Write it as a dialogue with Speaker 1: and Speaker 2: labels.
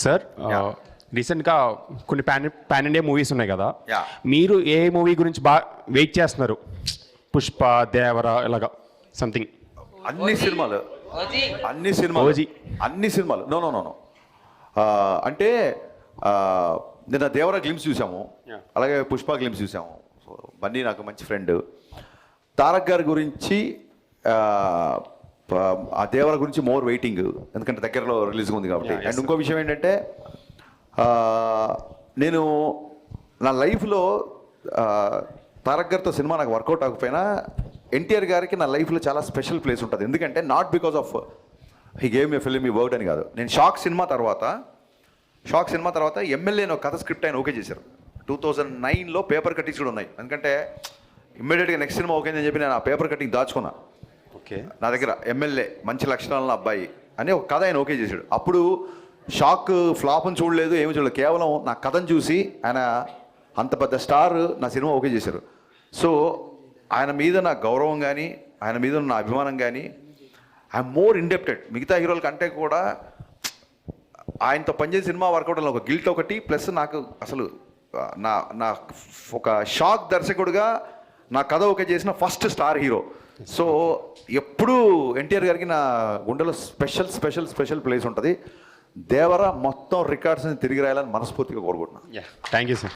Speaker 1: Sir రీసెంట్గా కొన్ని pan India movies ఉన్నాయి కదా,
Speaker 2: Yeah.
Speaker 1: మీరు ఏ మూవీ గురించి బాగా వెయిట్ చేస్తున్నారు? పుష్ప, దేవర, ఇలాగా సంథింగ్.
Speaker 2: అన్ని సినిమాలు
Speaker 1: ఓజీ.
Speaker 2: అన్ని సినిమాలు నో నో నో నో అంటే నిన్న దేవర గ్లిమ్స్ చూసాము,
Speaker 1: Yeah.
Speaker 2: అలాగే పుష్ప గ్లిమ్స్ చూసాము. సో బన్నీ నాకు మంచి ఫ్రెండ్. తారక్ గారి గురించి ఆ దేవర గురించి మోర్ వెయిటింగ్, ఎందుకంటే దగ్గరలో రిలీజ్ ఉంది కాబట్టి.
Speaker 1: Yeah, yes,
Speaker 2: అండ్ ఇంకో విషయం ఏంటంటే నేను నా లైఫ్లో తారక్ గారితో సినిమా నాకు వర్కౌట్ అవ్వకపోయినా ఎన్టీఆర్ గారికి నా లైఫ్లో చాలా స్పెషల్ ప్లేస్ ఉంటుంది. ఎందుకంటే not because of he gave a film ఈ వర్డ్ అని కాదు. నేను షాక్ సినిమా తర్వాత ఎమ్మెల్యే ఒక కథ స్క్రిప్ట్ ఆయన ఓకే చేశారు. 2009లో పేపర్ కట్టింగ్స్ కూడా ఉన్నాయి. ఎందుకంటే ఇమ్మీడియట్గా నెక్స్ట్ సినిమా ఓకే అని చెప్పి నేను ఆ పేపర్ కట్టింగ్ దాచుకున్నా.
Speaker 1: ఓకే,
Speaker 2: నా దగ్గర ఎమ్మెల్యే మంచి లక్షణాలను అబ్బాయి అని ఒక కథ ఆయన ఓకే చేశాడు. అప్పుడు షాక్ ఫ్లాప్ని చూడలేదు, ఏమి చూడలేదు, కేవలం నా కథను చూసి ఆయన అంత పెద్ద స్టార్ నా సినిమా ఓకే చేశారు. సో ఆయన మీద నా గౌరవం కానీ ఆయన మీద నా అభిమానం కానీ ఐఎమ్ మోర్ ఇండెప్టెడ్. మిగతా హీరోల కంటే కూడా ఆయనతో పనిచేసే సినిమా వర్కౌట్ ఒక గిల్ట్ ఒకటి, ప్లస్ నాకు అసలు నా నా ఒక షాక్ దర్శకుడిగా నా కథ ఓకే చేసిన ఫస్ట్ స్టార్ హీరో. సో ఎప్పుడూ ఎన్టీఆర్ గారికి నా గుండెలో స్పెషల్ స్పెషల్ స్పెషల్ ప్లేస్ ఉంటుంది. దేవర మొత్తం రికార్డ్స్ని తిరిగి రాయాలని మనస్ఫూర్తిగా కోరుకుంటున్నాను.
Speaker 1: Thank you sir.